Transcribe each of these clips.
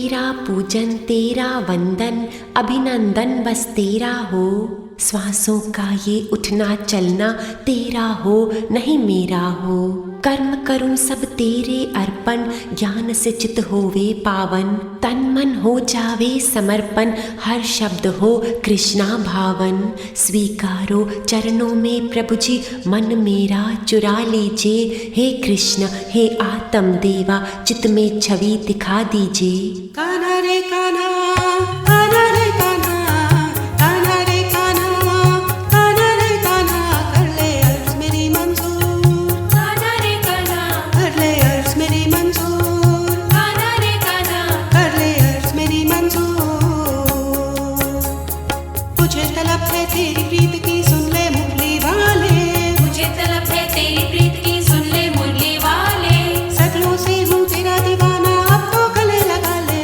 तेरा पूजन तेरा वंदन अभिनंदन बस तेरा हो। श्वासों का ये उठना चलना तेरा हो नहीं मेरा हो। कर्म करूं सब तेरे अर्पण ज्ञान से चित होवे पावन। तन मन हो जावे समर्पण हर शब्द हो कृष्णा भावन। स्वीकारो चरणों में प्रभु जी मन मेरा चुरा लीजिए। हे कृष्ण हे आत्म देवा चित में छवि दिखा दीजिए। कान्हा रे कान्हा, कान्हा रे कान्हा, कान्हा रे कान्हा, कान्हा रे कान्हा, कर ले अर्ज मेरी मंजूर। कान्हा रे कान्हा, कर ले अर्ज मेरी मंजूर। कान्हा रे कान्हा, कर ले अर्ज मेरी मंजूर। मुझे तलब है तेरी प्रीत की सुन ले मुरली वाले। मुझे तलब है तेरी प्रीत की सुन ले मुरली वाले। सदियों से हूँ तेरा दीवाना अब तो गले लगा ले।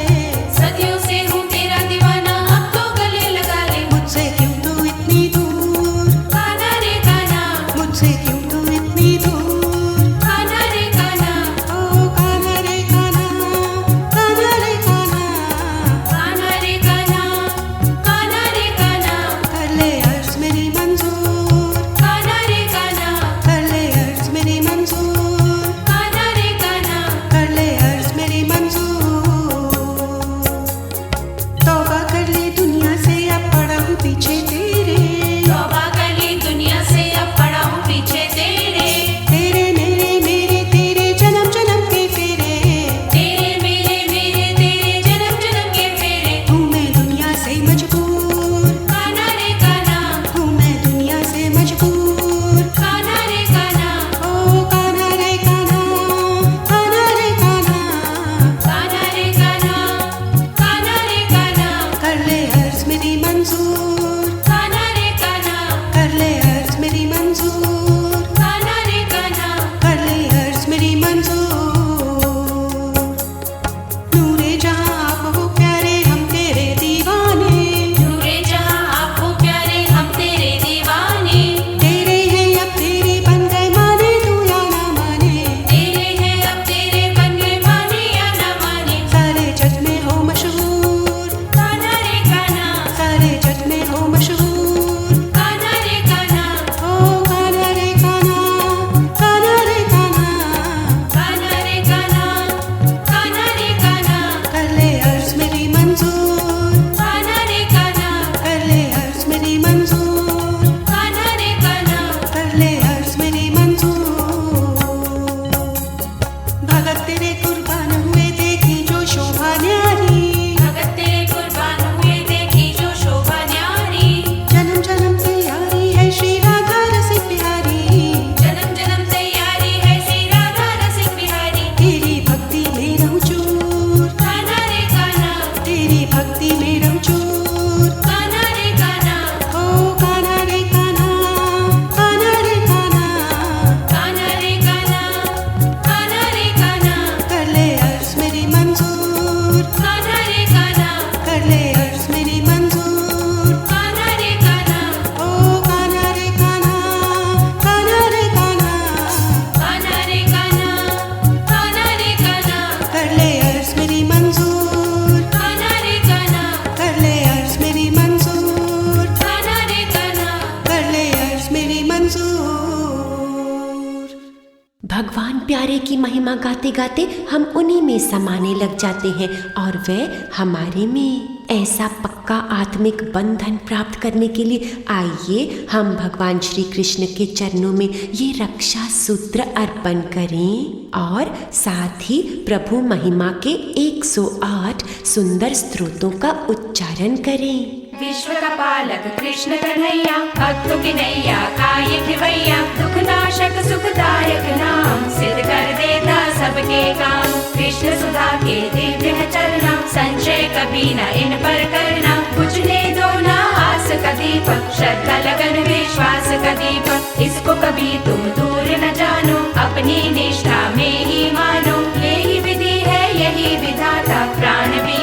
सदियों से हूँ तेरा दीवाना अब तो गले लगा ले। मुझसे क्यों तू इतनी दूर। कान्हा रे कान्हा, मुझसे क्यों तू इतनी दूर। कान्हा रे कान्हा, ओ कान्हा रे कान्हा, कान्हा रे कान्हा, कान्हा रे कान्हा, कान्हा रे कान्हा, कर ले अर्ज मेरी मंजूर। कान्हा रे कान्हा, कर ले अर्ज मेरी मंजूर। कान्हा रे कान्हा, कर ले अर्ज मेरी मंजूर। तौबा कर ले दुनिया से अब पड़ा हूँ पीछे तेरे। तौबा कर ले दुनिया से अब पड़ा हूँ पीछे तेरे। तेरे मेरे मेरे तेरे जन्म जन्म के फेरे। तेरे मेरे मेरे तेरे जन्म जन्म के फेरे। हूँ मैं दुनिया से मजबूर। कान्हा रे कान्हा, हूँ मैं दुनिया से मजबूर। कान्हा रे कान्हा, ओ कान्हा रे कान्हा, कान्हा रे कान्हा, कान्हा रे कान्हा, कान्हा रे कान्हा, कर ले अर्ज मेरी मंजूर। कान्हा रे कान्हा, कर ले अर्ज मेरी मंजूर। कान्हा रे कान्हा, कर ले अर्ज मेरी मंजूर। नूरे जहां आप हो प्यारे हम तेरे दीवाने। नूरे जहां आप हो प्यारे हम तेरे दीवाने। तेरे हैं अब तेरे बन गए माने तू या ना माने। तेरे हैं अब तेरे बन गए माने या ना माने। सारे जग में हो मशहूर। कान्हा रे कान्हा, सारे जग में हो मशहूर। कान्हा रे कान्हा, ओ कान्हा रे कान्हा, कान्हा रे कान्हा, कान्हा रे कान्हा, कान्हा रे कान्हा, कर ले अर्ज मेरी मंजूर। कान्हा रे कान्हा, कर ले अर्ज मेरी मंजूर। कान्हा रे कान्हा, कर ले अर्ज मेरी मंजूर। भगत तेरे कुर्बान हुए देखी जो शोभा न्यारी। भगत तेरे कुर्बान हुए देखी जो शोभा न्यारी। जन्म जन्म से यारी है श्री राधा रसिक बिहारी। जन्म जन्म से यारी है श्री राधा रसिक बिहारी। तेरी भक्ति में रहूं चूर। कान्हा रे कान्हा, तेरी भक्ति में रहूं चूर। कान्हा रे कान्हा, ओ कान्हा रे कान्हा, कान्हा रे कान्हा, कान्हा रे कान्हा, कान्हा रे कान्हा, कर ले अर्ज मेरी मंजूर। कान्हा रे कान्हा, कर ले अर्ज मेरी मंजूर। कान्हा रे कान्हा, ओ कान्हा रे कान्हा, कान्हा रे कान्हा, कान्हा रे कान्हा, कान्हा रे कान्हा, कर ले अर्ज मेरी मंजूर। कान्हा रे कान्हा, कर ले अर्ज मेरी मंजूर। कान्हा रे कान्हा, कर ले अर्ज मेरी मंजूर। भगवान प्यारे की महिमा गाते गाते हम उन्हीं में समाने लग जाते हैं और वे हमारे में। ऐसा पक्का आत्मिक बंधन प्राप्त करने के लिए आइए हम भगवान श्री कृष्ण के चरणों में ये रक्षा सूत्र अर्पण करें और साथ ही प्रभु महिमा के 108 सुंदर स्तोत्रों का उच्चारण करें। विश्व का पालक कृष्ण कन्हैया, भक्तों की नैया काये खिवैया, दुख नाशक सुखदायक नाम, सिद्ध कर देता सबके काम। कृष्ण सुधा के दिव्य है चरना, संशय कभी न इन पर करना। बुझने दो ना आस का दीपक, श्रद्धा लगन विश्वास का दीपक। इसको कभी तुम दूर न जानो, अपनी निष्ठा में ही मानो। यही विधि है यही विधाता, प्राण भी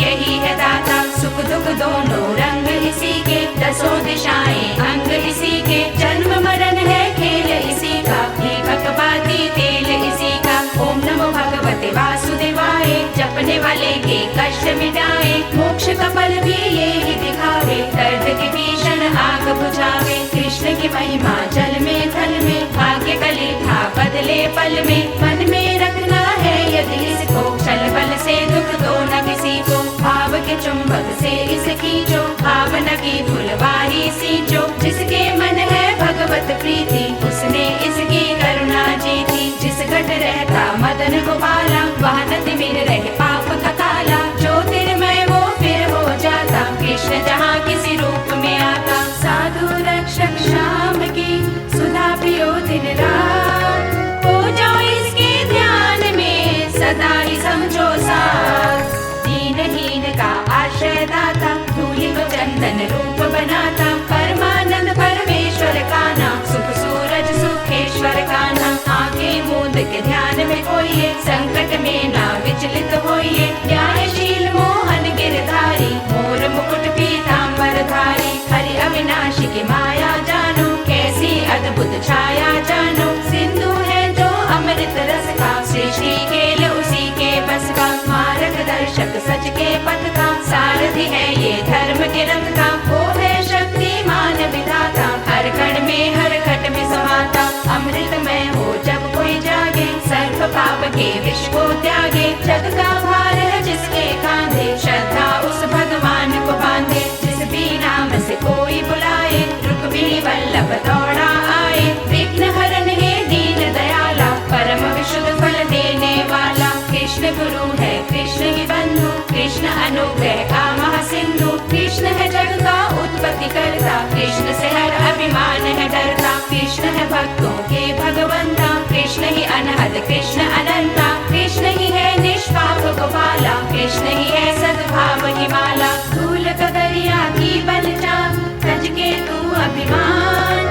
यही है दाता। सुख दुख दोनों रंग इसी के, दसों दिशाएं अंग इसी के। जन्म मरण है खेल इसी का, दीपक बाती तेल इसी का। ओम नमो भगवते वासुदेवाय, जपने वाले के कष्ट मिटाए, मोक्ष का फल भी ये ही दिखावे, दर्द की भीषण आग बुझावे। कृष्ण की महिमा जल में थल में, भाग्य कली था बदले पल में। मन में रखना है यदि इसको, छल बल से दुख दो न किसी को। भाव के चुंबक से इस खींचो, भावना की फुलवारी सींचो। जिसके मन है भगवत प्रीति, उसने इसकी करुणा जीती। जिस घट रहता मदन गोपाला, वह न तिमिर रहे पाप का काला। ज्योतिर्मय वो फिर हो जाता, कृष्ण जहाँ किसी रूप में आता। साधु रक्षक श्याम की सुधा पियो दिन रात, हो जाओ इसके ध्यान में सदा ही समझो साथ। दीनहीन का आश्रय दाता, धूलि को चंदन रूप बनाता। परमानंद परमेश्वर का नाम, सुख सूरज सुखेश्वर का नाम। आंखें मूंद के ध्यान में खोइए, संकट में ना विचलित होइए। न्यायशील मोहन गिरधारी, मोर मुकुट पीतांबर धारी। हरि अविनाशी की माया जानो, कैसी अद्भुत छाया जानो। सिंधु है जो अमृत रस का, सृष्टि खेल उसी के बस का। मार्गदर्शक सच के पथ का, सारथी है ये धर्म के रथ का। वो है शक्तिमान विधाता, हर कण में हर घट में समाता। अमृतमय हो जब कोई जागे, सर्व पाप के विष को त्यागे। जग का भार है जिसके कांधे, श्रद्धा उस भगवान को बांधे। जिस भी नाम से कोई बुलाए, रुक्मिणी वल्लभ दौड़ा आए। विघ्न हरन हे दीन दयाला, परम विशुद्ध फल देने वाला। कृष्ण गुरु है कृष्ण ही बंधु, कृष्ण अनुग्रह का महासिंधु। कृष्ण है जग का उत्पत्ति करता, कृष्ण से हर अभिमान है डरता। कृष्ण है भक्तों के भगवंता, कृष्ण ही अनहद कृष्ण अनंता। कृष्ण ही है निष्पाप गोपाला, कृष्ण ही है सद्भाव की माला। धूल कगरिया की बलचा, तज के तू अभिमान।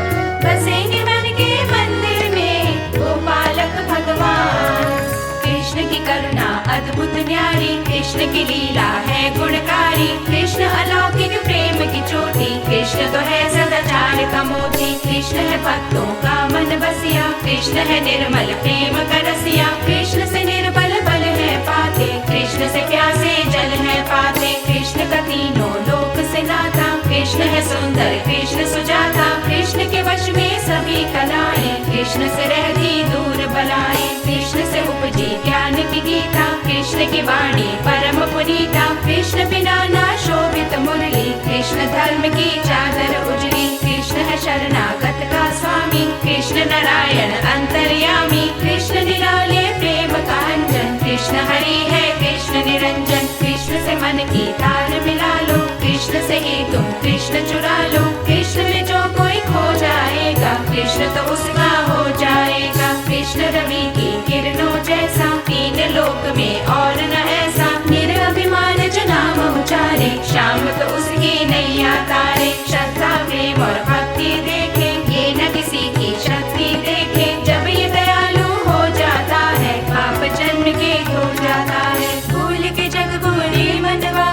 बसेंगे मन के मंदिर में गोपालक भगवान। कृष्ण की करुणा अद्भुत न्यारी, कृष्ण की लीला है गुणकारी। कृष्ण अलौकिक प्रेम की चोटी, कृष्ण तो है सदाचार का मोती। कृष्ण है भक्तों का मन बसिया, कृष्ण है निर्मल प्रेम का रसिया। कृष्ण से निर्बल बल है पाते, कृष्ण से प्यासे जल है पाते। कृष्ण का तीनों लोक से नाता, कृष्ण है सुंदर कृष्ण सुजाता। कृष्ण के वश में सभी कलाएं, कृष्ण से रहती दूर बलाएं। कृष्ण से उपजी ज्ञान की गीता, कृष्ण की वाणी परम पुनीता। कृष्ण बिना ना शोभित मुरली, कृष्ण धर्म की चादर उजली। कृष्ण है शरणागत का स्वामी, कृष्ण नारायण अंतर्यामी। कृष्ण निराले प्रेम का अंजन, कृष्ण हरि है कृष्ण निरंजन। कृष्ण से मन की तार मिला लो, कृष्ण से ही तुम कृष्ण चुरा लो। कृष्ण में जो कोई खो जाएगा, कृष्ण तो उसका हो जाएगा। कृष्ण रवि की किरणों जैसा, तीन लोक में और न ऐसा। निरभिमान जो नाम उचारे, शाम तो उसकी नैया तारे। श्रद्धा प्रेम और भक्ति देखे, ये न किसी की शक्ति देखे। जब ये दयालु हो जाता है, पाप जन्म के धो जाता है। भूल के जग बुरी मनवा,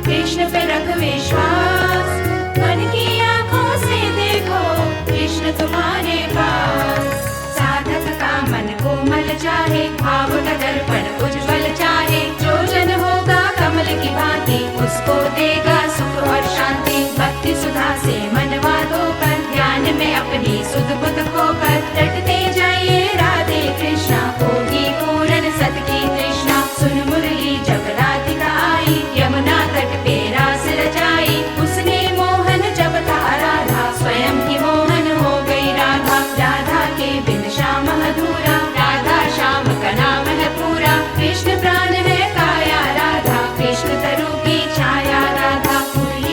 कृष्ण पे रख विश्वास। मन की आंखों से देखो, कृष्ण तुम्हारे पास। साधक का मन कोमल चाहे, भाव का दर्पण उज्जवल चाहे। जो जन होगा कमल की भांति, उसको देगा सुख और शांति। भक्ति सुधा से मनवा धोकर, ध्यान में अपनी सुध बुध खोकर। रटते जाइए राधे कृष्णा, होगी पूर्ण सत की तृष्णा। सुन मुरली जब राधिका आई, यमुना तट पे रास रचाई। उसने मोहन जब था राधा, स्वयं ही मोहन हो गई राधा। राधा के बिन श्याम अधूरा, राधा श्याम का नाम है पूरा। कृष्ण प्राण है काया राधा, कृष्ण तरु की छाया राधा। मुरली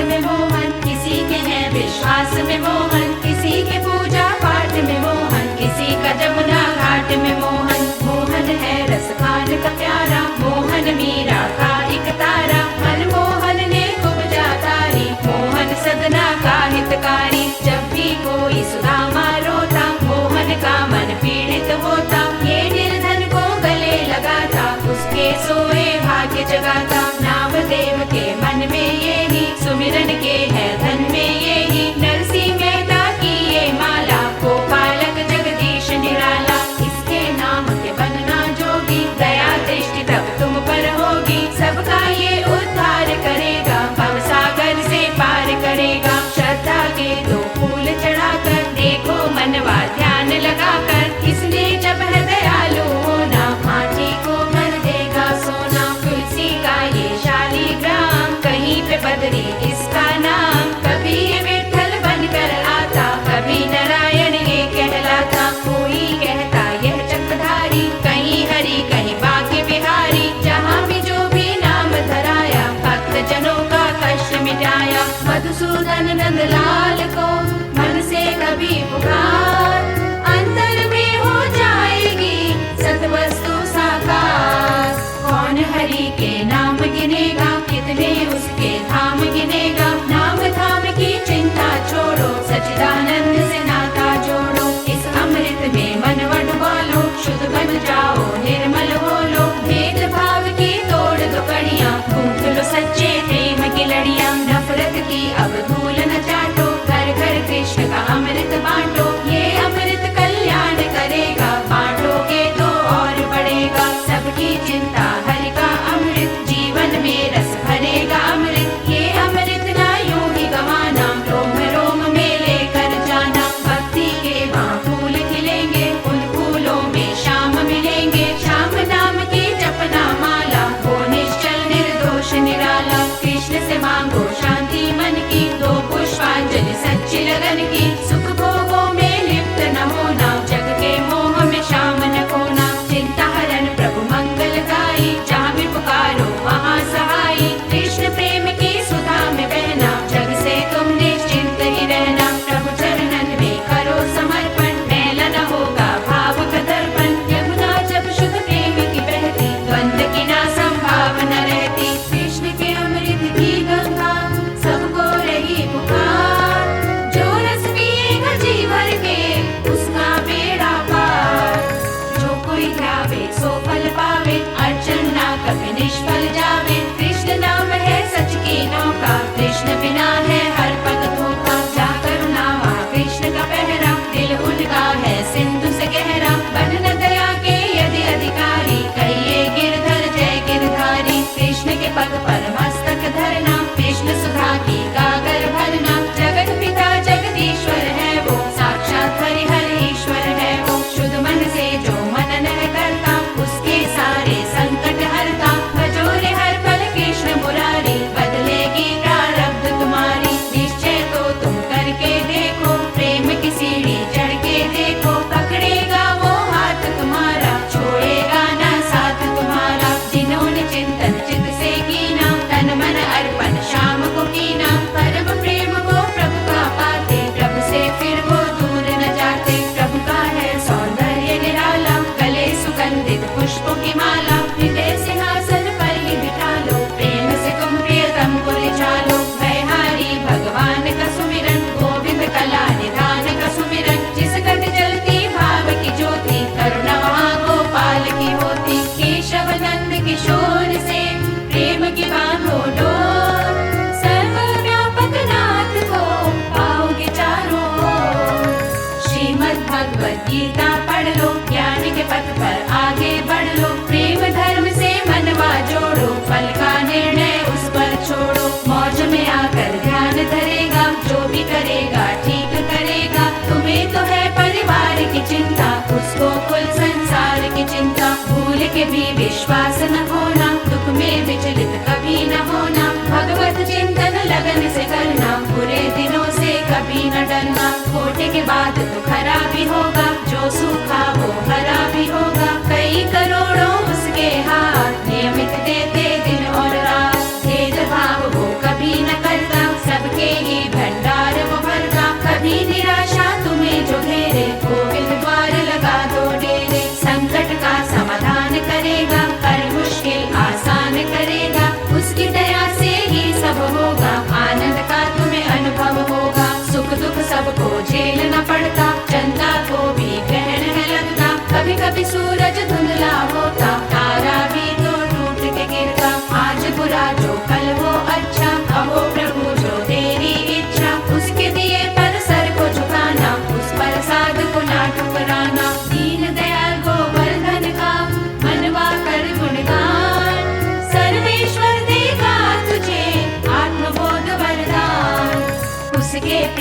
में मोहन, किसी के है विश्वास में मोहन, किसी के पूजा पाठ में मोहन, किसी का जमुना घाट में मोहन। मोहन है रस खान का प्यारा, मोहन मीरा का एक तारा, मनमोहन ने कुब्जा तारी, मोहन सदना का हितकारी। जब भी कोई सुदामा रोता, मोहन का मन पीड़ित होता, ये निर्धन को गले लगाता, उसके सोए भाग्य जगाता। नामदेव के मन में ये ही सुमिरन के है धन में ये ही, नरसिंह मेहता की ये माला, गोपालक जगदीश निराला। इसके नाम के बनना जोगी, दया दृष्टि तब तुम पर होगी, सबका ये उद्धार करेगा, भव सागर से पार करेगा। श्रद्धा के दो फूल चढ़ाकर, देखो मनवा ध्यान लगाकर, इसने जब है दयालु होना, माटी को कर देगा सोना। तुलसी का ये शालिग्राम, कहीं पे बदरी इसका नाम, कभी ये विठ्ठल बनकर आता, कभी नारायण ये कहलाता। कोई कहता यह चक्रधारी, कहीं हरि कहीं बांके बिहारी, जहाँ भी जो भी नाम धराया, भक्त जनों का कष्ट मिटाया। मधुसूदन नंदलाल को मन से कभी पुकार, अंतर में हो जाएगी सतवस्तु साकार। कौन हरि के नाम गिनेगा, कितने उसके धाम गिनेगा, नाम धाम की चिंता छोड़ो, सच्चिदानंद से नाता जोड़ो। इस अमृत में मन डुबा लो, शुद्ध बन जाओ निर्मल हो लो, भेद भाव की तोड़ दो कड़ियाँ, गूंथ लो सच्चे प्रेम की लड़ियाँ। नफरत की अब धूल न चाटो, घर घर कृष्ण का अमृत बांटो, ये अमृत कल्याण करेगा, बांटोगे तो और बढ़ेगा। सबकी चिंता हरि का अमृत, जीवन में रस भरेगा अमृत, ये अमृत ना यूं ही गवाना, रोम रोम में लेकर जाना। भक्ति के वहाँ फूल खिलेंगे, उन फूलों में श्याम मिलेंगे, श्याम नाम की जपना माला, वो निश्चल निर्दोष निराला। कृष्ण से मांगो शांति मन की, दो पुष्पांजलि सच्ची लगन की, सुख भोगों में लिप्त न होना, जग के मोह में श्याम न खोना। चिंता हरन प्रभु मंगलदाई, जहाँ भी पुकारो वहाँ सहाई, कृष्ण प्रेम की सुधा में बहना, जग से तुम निश्चिंत ही रहना। प्रभु चरणन में करो समर्पण, मैला न होगा भाव का दर्पण, यमुना जब शुद्ध प्रेम की बहती, द्वंद की ना संभावना रहती। कृष्ण के अमृत की गंगा सबको रही पुकार, जो रस पिएगा जी भर के, उसका बेड़ा पार। जो कोई ध्यावे सो फल पावे, अर्चन ना कभी निष्फल जावे। कृष्ण नाम है सच की नौका, कृष्ण बिना है हर पग धोखा। जा करुणा वहाँ कृष्ण का पहरा, दिल उनका है सिंधु से गहरा। बनन दया के यदि अधिकारी, कहिए गिरधर जय गिरधारी। कृष्ण के पग पर मस्तक धरना, कृष्ण सुधा की गागर भरना। जगत पिता जगदीश्वर है वो, साक्षात हरिहर ईश्वर है वो। शुद्ध मन से जो मनन है करता, उसके सारे संकट हरता। भजो रे हर पल कृष्ण मुरारी, बदलेगी प्रारब्ध तुम्हारी। निश्चय तो तुम करके देखो, प्रेम की सीढ़ी चढ़ के देखो, पकड़ेगा वो हाथ तुम्हारा, छोड़ेगा ना साथ तुम्हारा। जिन्होंने चिंतन चित से कीना, तन मन अर्पण शाम को कीना, परम प्रेम वो प्रभु का पाते, प्रभु से फिर वो दूर न जाते। प्रभु का है सौंदर्य निराला, गले सुगंधित पुष्पों की माला, हृदय सिंहासन पर ही बिठा लो, प्रेम से तुम प्रियतम को रिझा लो। भयहारी भगवान का सुमिरन, गोविंद कला निधान का सुमिरन, जिस गति जलती भाव की ज्योति, करुणा वहाँ गोपाल की होती। केशव नंद किशोर से प्रेम की बांधो डोर, सर्वव्यापक नाथ को पाओगे चारों ओर। श्रीमद् भगवद गीता पढ़ लो, ज्ञान के पथ पर आगे बढ़ लो, प्रेम धर्म से मनवा जोड़ो, फल का निर्णय उस पर छोड़ो। मौज में आकर ध्यान धरेगा, जो भी करेगा ठीक करेगा। तुम्हें तो है परिवार की चिंता, उसको कुल संसार की चिंता। भूल के भी विश्वास न होना, दुख में विचलित कभी न होना। भगवत चिंतन लगन से करना, बुरे दिनों से कभी न डरना। खोटे के बाद तो खरा भी होगा, जो सूखा वो हरा भी होगा। कई करोड़ों उसके हाथ, नियमित देते दिन और रात। भेदभाव वो कभी न करता,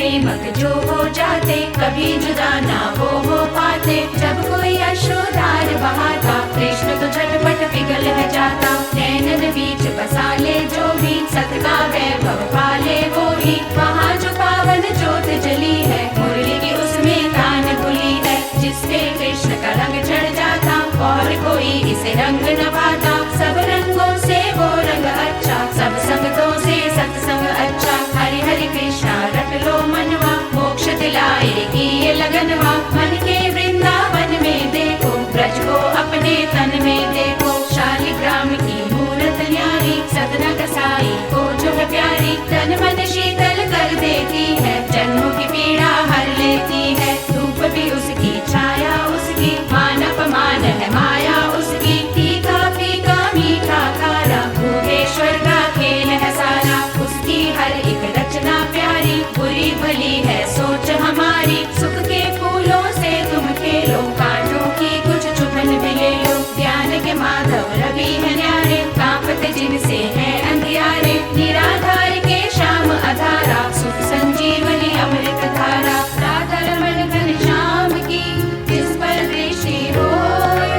प्रेमक जो हो जाते, कभी जुदा ना वो हो पाते। जब कोई अश्रुधार बहाता, कृष्ण तो झटपट पिघल है जाता। नैनन बीच बसा ले जो भी, सत का वैभव पाले वो ही। वहाँ जो पावन ज्योत जली है, मुरली की उसमें तान खुली है। जिसपे कृष्ण का रंग चढ़ जाता, और कोई इसे रंग न पाता। सब रंगों से वो रंग अच्छा, सब संगतों से सत्संग अच्छा। हरि हरि कृष्णा रट लो मनवा, मोक्ष दिलाएगी ये लगनवा। मन के वृंदावन में देखो, ब्रज को अपने तन में देखो। शालिग्राम की मूरत न्यारी, सदना कसाई को जो है प्यारी। तन मन शीतल कर देती है, जन्मों की पीड़ा हर लेती है। धूप भी उसकी, छाया उसकी, मान अपमान है माया उसकी। तीखा फीका मीठा खारा, भुवनेश्वर का खेल है सारा। उसकी हर एक रचना प्यारी, बुरी भली है सोच हमारी। सुख के फूलों से तुम खेलो, कांटों की कुछ चुभन भी ले लो। ज्ञान के माधव रवि है न्यारे, कांपते जिनसे है अंधियारे। निराधार के श्याम अधारा, सुख संजीवनी अमृत धारा। राधा रमण घनश्याम की जिस पर दृष्टि होए,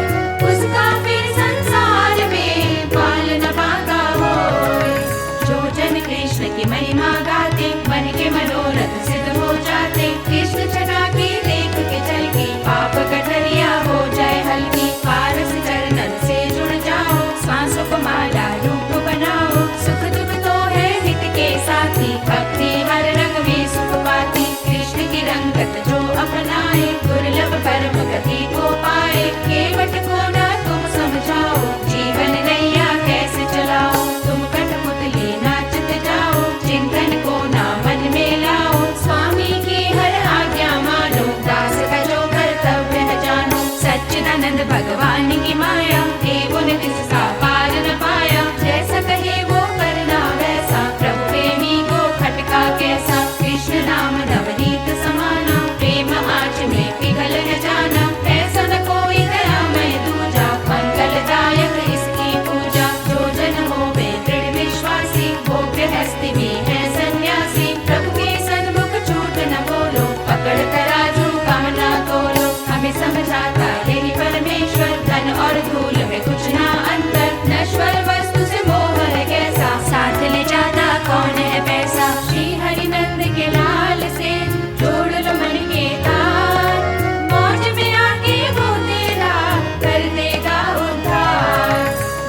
उसका फिर संसार में पाल न पाता होए। जो जन कृष्ण की महिमा गाते, मन के मनोरथ सिद्ध हो जाते। कृष्ण छटा की देख के चल के, पाप कठरिया हो जाए हल्की। पारस चरणन से जुड़ जाओ, सांसों को माला रूप बनाओ। सुख दुख तो है हित के साथी, भक्ति हर रंग में सुख पाती। कृष्ण की रंगत जो अपनाए, दुर्लभ परम गति को पाए। केवट को ना तुम समझाओ, जीवन नैया कैसे चलाओ। तुम कठपुतली नाचते जाओ, चिंतन को ना मन में लाओ। स्वामी की हर आज्ञा मानो, दास का जो कर्तव्य है जानो। सच्चिदानंद भगवान की माया, देवों ने जिसका पार न पाया। जैसा कहे वो करना वैसा, प्रभु प्रेमी को खटका कैसा। कृष्ण नाम नवनीत समाना, प्रेम आँच में पिघल है जाना। ऐसा न कोई दया मैं दूजा, मंगलदायक इसकी पूजा। जो जन होवे दृढ़ विश्वासी, वो गृहस्थी में है सन्यासी। प्रभु के सन्मुख झूठ न बोलो, पकड़ तराजू कम ना तोलो। हमें समझाता यही परमेश्वर, धन और धूल में कुछ ना अंतर। नश्वर वस्तु से मोह है कैसा, साथ ले जाता कौन है पैसा। श्री हरि नंद के लाल से जोड़ लो मन के तार, मौज में आके वो तेरा कर देगा उद्धार।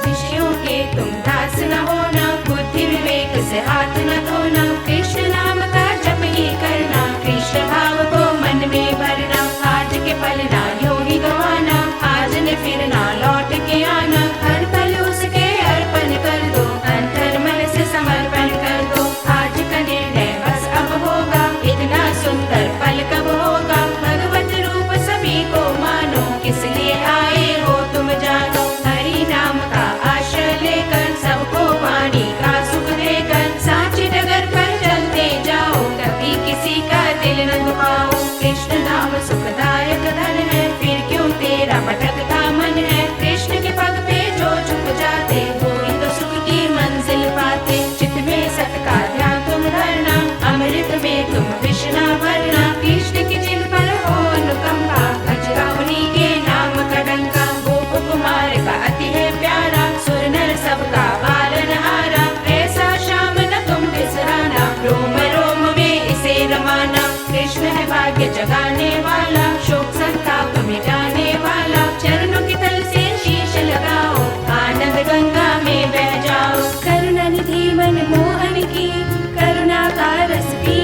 विषयों के तुम दास न होना, बुद्धि विवेक से हाथ न धोना। कृष्ण नाम का जप ही करना, कृष्ण भाव को मन में भरना। आज के पल ना यूं ही गवाना, आज ने फिर ना लौट के आना। हर पल उसके अर्पण कर दो, अंतर मन से समर्पण कर दो। आज का निर्णय बस अब होगा, इतना सुंदर पल कब होगा। भगवत रूप सभी को मानो, किस लिए आए हो तुम जानो। हरि नाम का आश्रय लेकर, सबको वाणी का सुख देकर। साची डगर पर चलते जाओ, कभी किसी का दिल न दुखाओ। कृष्ण नाम सुखदायक धन है, फिर क्यों तेरा भटकता मन है। कृष्ण के पग पे जो झुक जाते, वो ही तो सुख की मंजिल पाते। चित में सत का ध्यान तुम धरना, अमृत में तुम विष ना भरना। कृष्ण की जिन पर हो अनुकंपा, बजरा उन्हीं के नाम का डंका। गोप कुमार का अति है प्यारा, सुर नर सबका पालनहारा। ऐसा श्याम न तुम बिसराना, रोम रोम में इसे रमाना। कृष्ण है भाग्य जगाने वाला, शोक संताप मिटाने वाला। चरणों की तल से शीश लगाओ, आनंद गंगा में बह जाओ। करुणा निधि मन मोहन की, करुणा का रस पी।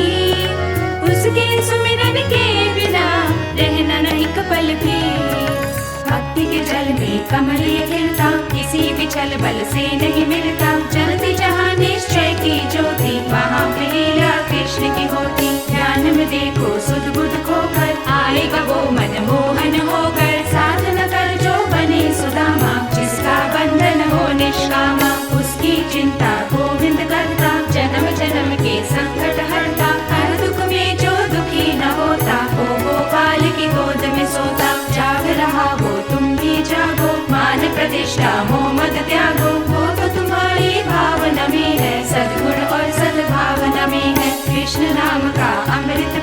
उसके सुमिरन के बिना रहना नहीं कपल भी। भक्ति के जल में कमल ये खिलता, किसी भी छल बल से नहीं मिलता। जलती जहाँ निश्चय की ज्योति, वहाँ लीला कृष्ण की होती। ध्यान में देखो सुध बुध खोकर, आएगा वो मन मोहन होकर। साधन कर जो बने सुदामा, जिसका बंधन हो निष्कामा। उसकी चिंता गोविंद करता, जन्म जन्म के संकट हरता। हर दुख में जो दुखी न होता, वो गोपाल की गोद में सोता। जाग रहा वो तुम भी जागो, मान प्रतिष्ठा मोह मद त्यागो। वो तो तुम्हारी भावना में है, सद्गुण और सद्भावना में है। कृष्ण नाम का अमृत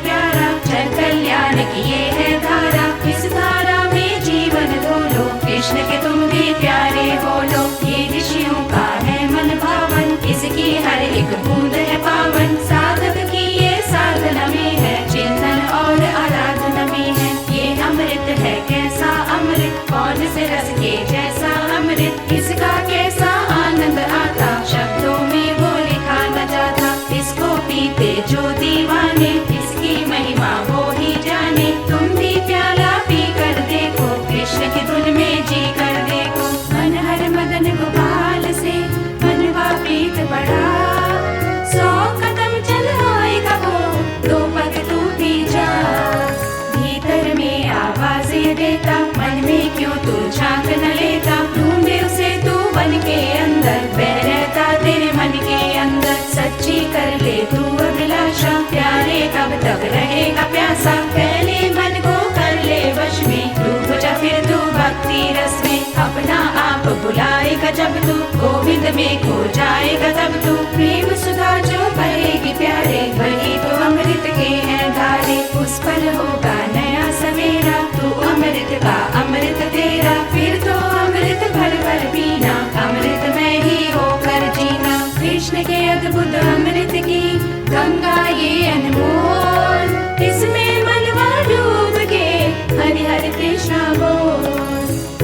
बुलाएगा जब तू, गोविंद में खो जाएगा तब तू। प्रेम सुधा जो बहेगी प्यारे, वही तो अमृत के हैं धारे। उस पर होगा नया सवेरा, तू अमृत का अमृत तेरा। फिर तो अमृत भर भर पीना, अमृत में ही होकर जीना। कृष्ण के अद्भुत अमृत की गंगा ये अनमोल, इसमें मनवा डूब के हरि हरि कृष्णा बोल,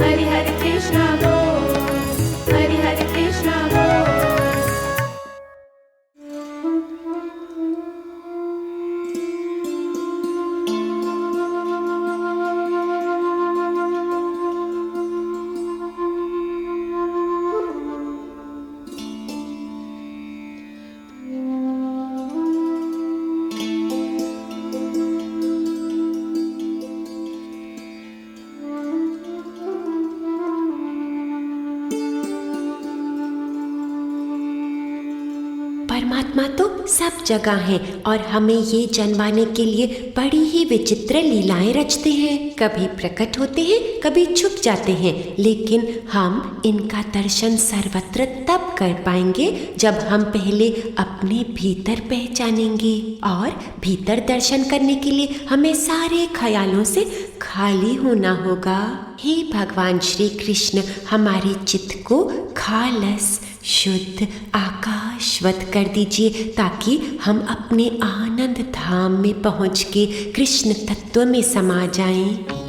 हरि हरि कृष्णा बोल, हरि हरि कृष्णा बोल। परमात्मा तो सब जगह है और हमें ये जनवाने के लिए बड़ी ही विचित्र लीलाएं रचते हैं। कभी प्रकट होते हैं, कभी छुप जाते हैं, लेकिन हम इनका दर्शन सर्वत्र तब कर पाएंगे जब हम पहले अपने भीतर पहचानेंगे। और भीतर दर्शन करने के लिए हमें सारे ख्यालों से खाली होना होगा। हे भगवान श्री कृष्ण, हमारे चित्त को खालस शुद्ध आकाशवत कर दीजिए, ताकि हम अपने आनंद धाम में पहुँच के कृष्ण तत्व में समा जाएं।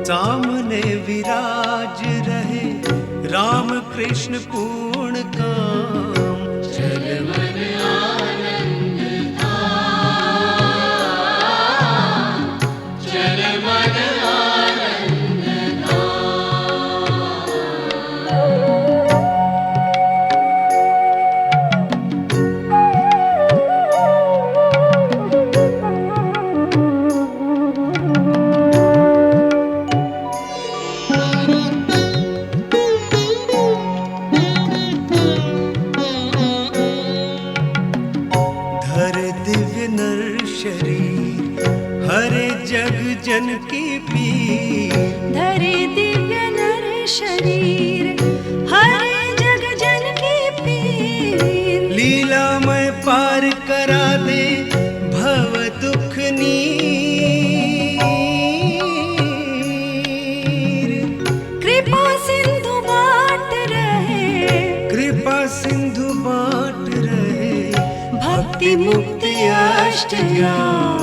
सामने विराज रहे राम कृष्ण पूर्ण काम। चल मन आनंद धाम, चल मन आनंद जन की पीर, धरे दिव्य नर शरीर, हरे जग जन की पीर। लीला में पार करा दे भव दुख नीर। कृपा सिंधु बाट रहे, कृपा सिंधु बाट रहे, भक्ति मुक्ति अष्ट ज्ञान।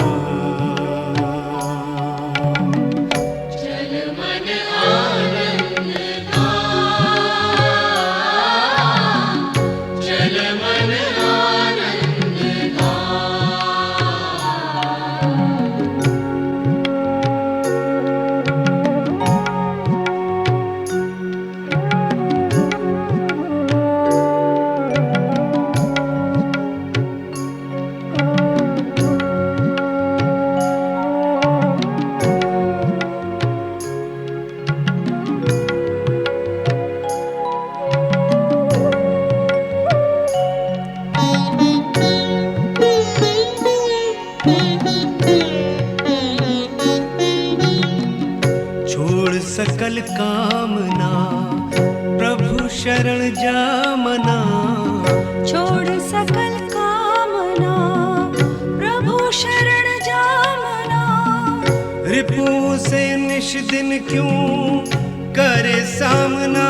सकल कामना प्रभु शरण जा मना। छोड़ सकल कामना प्रभु शरण जा मना। रिपुओं से कुछ दिन क्यों करे सामना,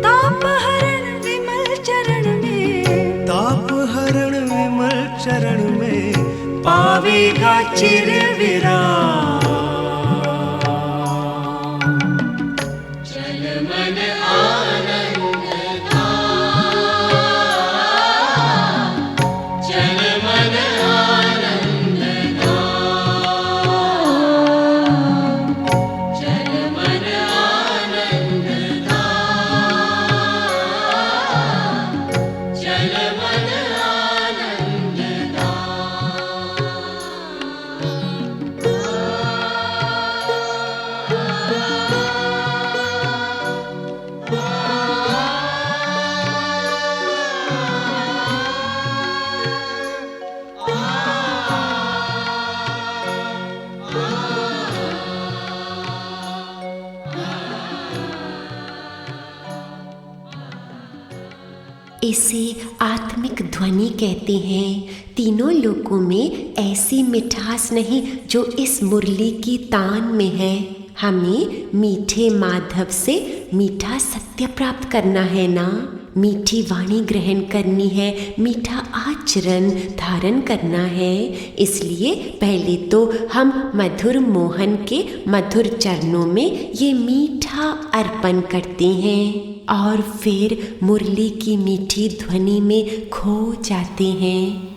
ताप हरण विमल चरण में, ताप हरण विमल चरण में पावेगा चिर विराम। इसे आत्मिक ध्वनि कहते हैं। तीनों लोकों में ऐसी मिठास नहीं जो इस मुरली की तान में है। हमें मीठे माधव से मीठा सत्य प्राप्त करना है ना, मीठी वाणी ग्रहण करनी है, मीठा आचरण धारण करना है। इसलिए पहले तो हम मधुर मोहन के मधुर चरणों में ये मीठा अर्पण करते हैं और फिर मुरली की मीठी ध्वनि में खो जाते हैं।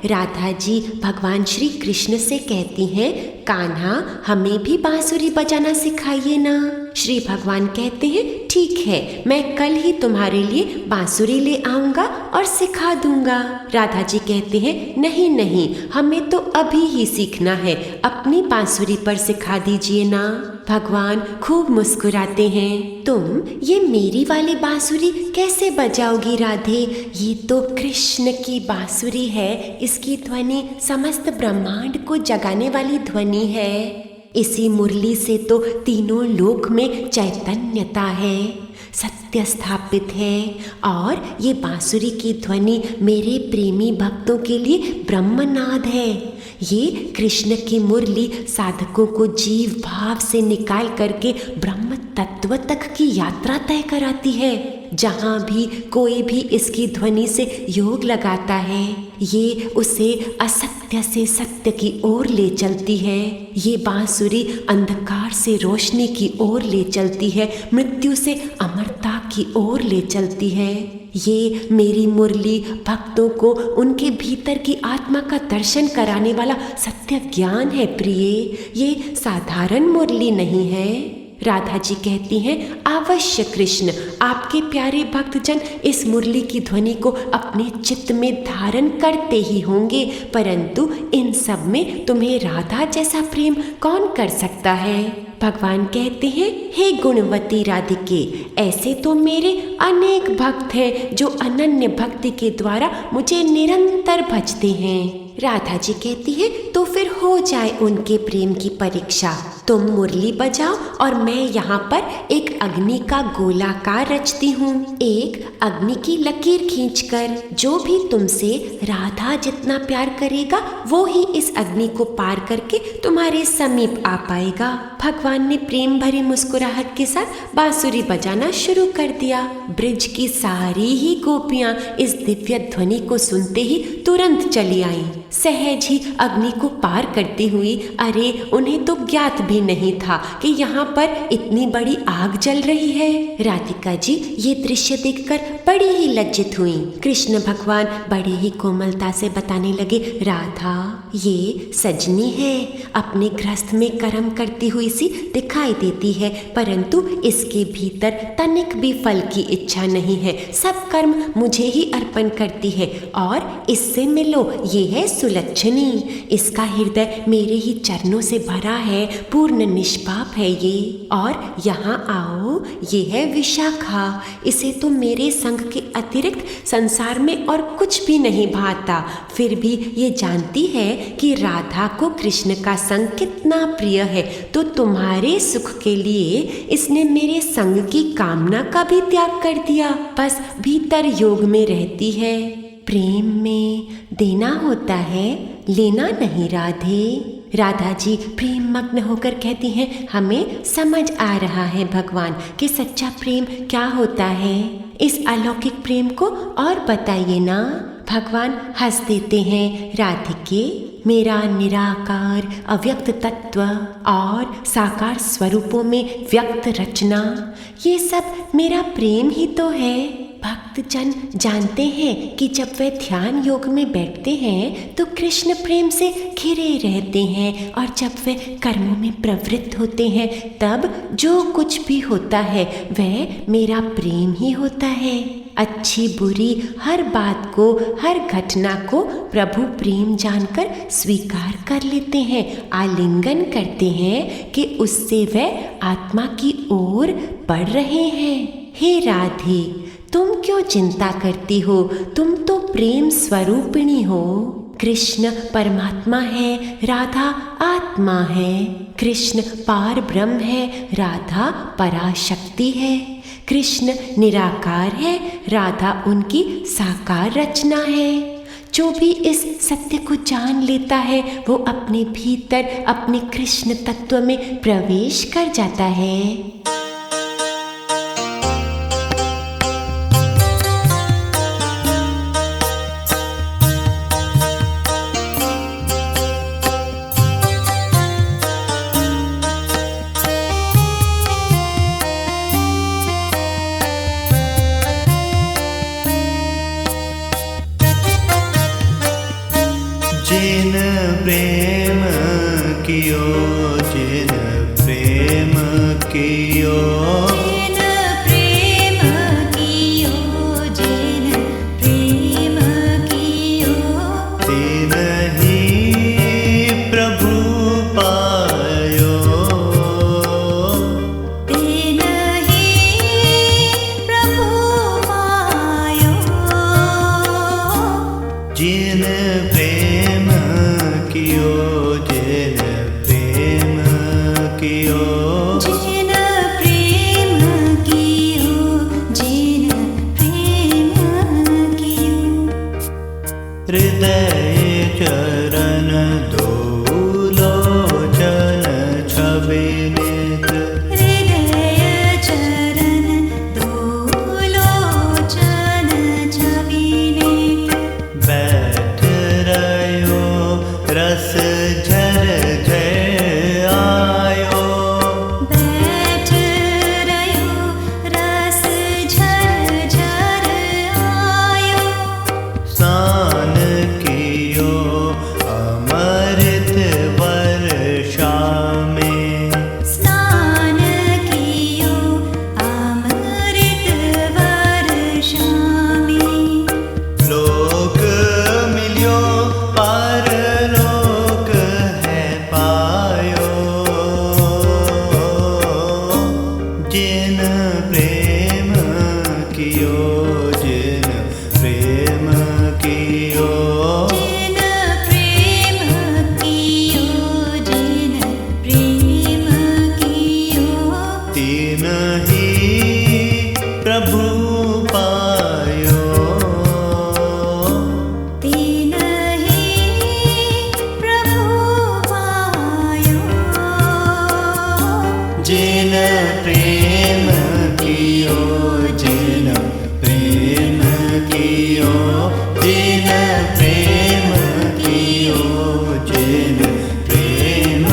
राधा जी भगवान श्री कृष्ण से कहती हैं, कान्हा हमें भी बांसुरी बजाना सिखाइए ना। श्री भगवान कहते हैं, ठीक है, मैं कल ही तुम्हारे लिए बांसुरी ले आऊंगा और सिखा दूंगा। राधा जी कहते हैं नहीं नहीं, हमें तो अभी ही सीखना है, अपनी बांसुरी पर सिखा दीजिए ना। भगवान खूब मुस्कुराते हैं। तुम ये मेरी वाली बांसुरी कैसे बजाओगी राधे? ये तो कृष्ण की बांसुरी है, इसकी ध्वनि समस्त ब्रह्मांड को जगाने वाली ध्वनि है। इसी मुरली से तो तीनों लोक में चैतन्यता है, सत्य स्थापित है। और ये बांसुरी की ध्वनि मेरे प्रेमी भक्तों के लिए ब्रह्मनाद है। ये कृष्ण की मुरली साधकों को जीव भाव से निकाल करके ब्रह्म तत्व तक की यात्रा तय कराती है। जहाँ भी कोई भी इसकी ध्वनि से योग लगाता है, ये उसे असत्य से सत्य की ओर ले चलती है। ये बांसुरी अंधकार से रोशनी की ओर ले चलती है, मृत्यु से अमरता की ओर ले चलती है। ये मेरी मुरली भक्तों को उनके भीतर की आत्मा का दर्शन कराने वाला सत्य ज्ञान है प्रिय, ये साधारण मुरली नहीं है। राधा जी कहती हैं, अवश्य कृष्ण, आपके प्यारे भक्तजन इस मुरली की ध्वनि को अपने चित्त में धारण करते ही होंगे, परंतु इन सब में तुम्हें राधा जैसा प्रेम कौन कर सकता है? भगवान कहते हैं, हे गुणवती राधिके, ऐसे तो मेरे अनेक भक्त हैं जो अनन्य भक्ति के द्वारा मुझे निरंतर भजते हैं। राधा जी कहती है, तो फिर हो जाए उनके प्रेम की परीक्षा। तुम मुरली बजाओ और मैं यहाँ पर एक अग्नि का गोलाकार रचती हूँ। एक अग्नि की लकीर खींचकर जो भी तुमसे राधा जितना प्यार करेगा वो ही इस अग्नि को पार करके तुम्हारे समीप आ पाएगा। भगवान ने प्रेम भरी मुस्कुराहट के साथ बांसुरी बजाना शुरू कर दिया। ब्रिज की सारी ही गोपियां इस दिव्य ध्वनि को सुनते ही तुरंत चली आईं। सहज ही अग्नि को पार करती हुई, अरे उन्हें तो ज्ञात भी नहीं था कि यहाँ पर इतनी बड़ी आग जल रही है। राधिका जी ये दृश्य देखकर बड़ी ही लज्जित हुई। कृष्ण भगवान बड़े ही कोमलता से बताने लगे, राधा ये सजनी है, अपने गृहस्थ में कर्म करती हुई सी दिखाई देती है, परंतु इसके भीतर तनिक भी फल की इच्छा नहीं है। सब कर्म मुझे ही अर्पण करती है और इससे मिलो, ये है सुलक्षणी। इसका हृदय मेरे ही चरणों से भरा है, पूर्ण निष्पाप है ये। और यहाँ आओ, ये है विशाखा। इसे तो मेरे संग के अतिरिक्त संसार में और कुछ भी नहीं भाता, फिर भी ये जानती है कि राधा को कृष्ण का संग कितना प्रिय है, तो तुम्हारे सुख के लिए इसने मेरे संग की कामना का भी त्याग कर दिया। बस भीतर योग में रहती है। प्रेम में देना होता है, लेना नहीं राधे। राधा जी प्रेम मग्न होकर कहती हैं, हमें समझ आ रहा है भगवान कि सच्चा प्रेम क्या होता है। इस अलौकिक प्रेम को और बताइए ना। भगवान हंस देते हैं, राधिके मेरा निराकार अव्यक्त तत्व और साकार स्वरूपों में व्यक्त रचना, ये सब मेरा प्रेम ही तो है। भक्तजन जानते हैं कि जब वे ध्यान योग में बैठते हैं तो कृष्ण प्रेम से घिरे रहते हैं, और जब वे कर्मों में प्रवृत्त होते हैं तब जो कुछ भी होता है वह मेरा प्रेम ही होता है। अच्छी बुरी हर बात को, हर घटना को प्रभु प्रेम जानकर स्वीकार कर लेते हैं, आलिंगन करते हैं कि उससे वह आत्मा की ओर बढ़ रहे हैं। हे राधे, तुम क्यों चिंता करती हो? तुम तो प्रेम स्वरूपिणी हो। कृष्ण परमात्मा है, राधा आत्मा है। कृष्ण पार ब्रह्म है, राधा पराशक्ति है। कृष्ण निराकार है, राधा उनकी साकार रचना है। जो भी इस सत्य को जान लेता है वो अपने भीतर अपने कृष्ण तत्व में प्रवेश कर जाता है। जिन प्रेम कियो, जिन प्रेम कियो, जिन प्रेम कियो, जिन प्रेम विनीत हृदय चरण दोलोचन छविनीत बैठ रयो रस झर झर आयो बैठ रयो रस झर झर आयो सान कियो अमृत वर्षा में स्नान कियो अमृत वर्षा में लोक मिलियो परलोक है पायो जिन प्रेम कियो जिन प्रेम कियो जिन प्रेम कियो जिन प्रेम कियो तीन ही प्रभु पायो तीन ही प्रभु पायो जिन प्रेम कियो जिन प्रेम कियो जिन प्रेम कियो जिन प्रेम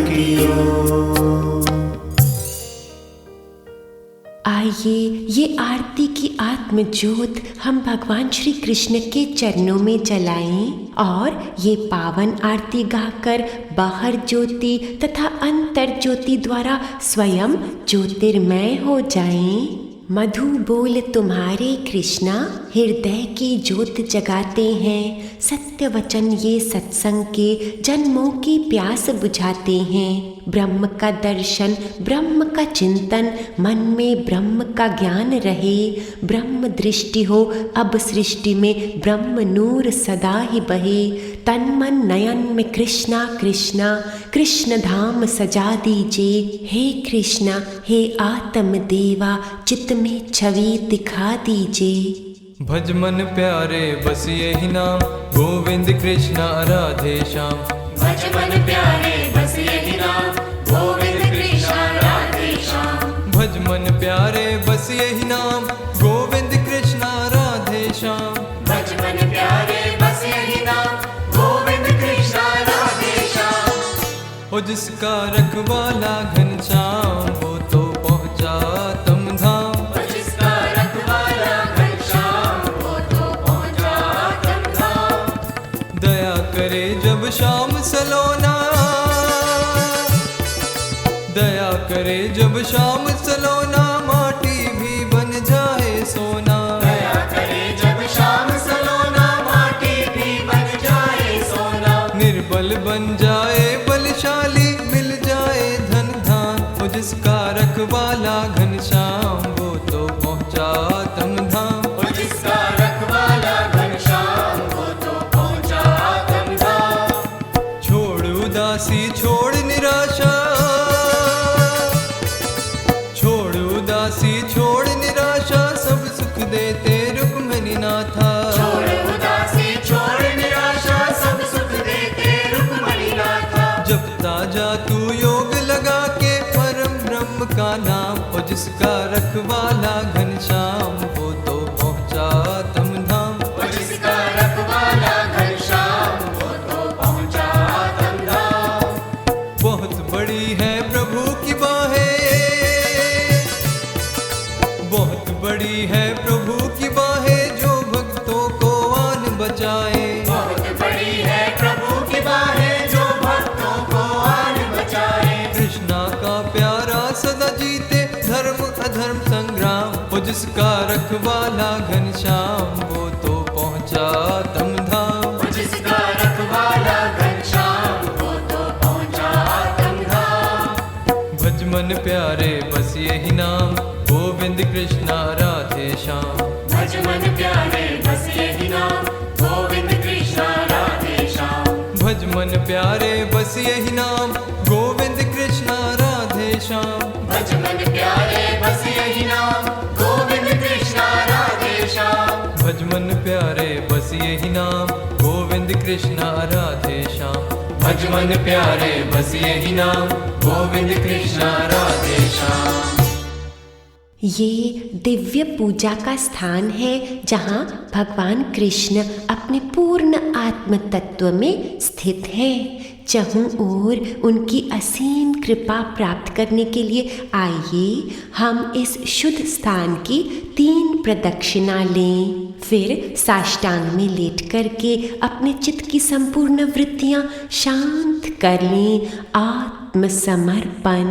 कियो। आइए ये आरती की आत्म ज्योत हम भगवान श्री कृष्ण के चरणों में जलाएं और ये पावन आरती गाकर बाहर ज्योति तथा अंतर ज्योति द्वारा स्वयं ज्योतिर्मय हो जाएं। मधु बोल तुम्हारे कृष्णा हृदय की ज्योत जगाते हैं, सत्य वचन ये सत्संग के जन्मों की प्यास बुझाते हैं। ब्रह्म का दर्शन ब्रह्म का चिंतन मन में ब्रह्म का ज्ञान रहे, ब्रह्म दृष्टि हो अब सृष्टि में ब्रह्म नूर सदा ही बहे। तन मन नयन में कृष्णा कृष्णा कृष्ण धाम सजा दीजिए, हे कृष्णा हे आत्म देवा चित्त में छवि दिखा दीजिए। भज मन प्यारे बस यही नाम गोविंद कृष्ण राधे श्याम। भज मन प्यारे बस यही नाम गोविंद कृष्ण राधे श्याम। भज मन प्यारे बस यही नाम गोविंद कृष्ण राधे श्याम। भज मन प्यारे बस यही नाम गोविंद कृष्ण राधे श्याम। ओ जिसका रखवाला घनश्याम वो तो पहुँचा तम धाम। जिसका रखवाला घनश्याम वो तो पहुँचा तम धाम। दया करे जब शाम सलोना, दया करे जब शाम सलोना माटी भी बन जाए सोना। दया करे जब शाम सलोना माटी भी बन जाए सोना। निर्बल बन जाए बलशाली मिल जाए धन धान। वो जिसका रखवाला घनश्याम वो तो पहुँचा तम धाम। जिसका रखवाला घनश्याम वो तो पहुँचा तम धाम। छोड़ उदासी छोड़ निराशा, छोड़ उदासी छोड़ निराशा सब सुख देते रुक्मिणी नाथा। छोड़ उदासी छोड़ निराशा सब सुख देते रुक्मिणी नाथा। जपता जा तू योग लगा के परम ब्रह्म का नाम। ओ जिसका रखवाला घनश्याम वो तो पहुँचा तम धाम। जिसका रखवाला घनश्याम वो तो पहुँचा तम धाम। बहुत बड़ी है प्रभु की बाहें, बहुत बड़ी है प्रभु की बाहें जो भक्तों को आन बचाए। बहुत बड़ी है प्रभु की बाहें जो भक्तों को आन बचाए। कृष्णा का प्यारा सदा जीते धर्म अधर्म संग्राम। वो जिसका रखवाला घनश्याम वो तो पहुँचा तम धाम। जिसका रखवाला घनश्याम वो तो पहुँचा तम धाम। भज मन प्यारे बस यही नाम गोविंद कृष्ण राधे श्याम। भज मन प्यारे बस यही नाम गोविंद कृष्ण राधे श्याम। भज मन प्यारे बस यही नाम गोविंद कृष्ण राधे श्याम। भज मन प्यारे बस यही नाम गोविंद कृष्ण राधे श्याम। भज मन प्यारे बस यही नाम गोविंद कृष्ण राधे श्याम। भज मन प्यारे बस यही नाम गोविंद कृष्ण राधे श्याम। ये दिव्य पूजा का स्थान है जहाँ भगवान कृष्ण अपने पूर्ण आत्म तत्व में स्थित हैं। चहुं ओर उनकी असीम कृपा प्राप्त करने के लिए आइए हम इस शुद्ध स्थान की 3 प्रदक्षिणा लें। फिर साष्टांग में लेट करके अपने चित्त की संपूर्ण वृत्तियां शांत कर लें। आत्मसमर्पण।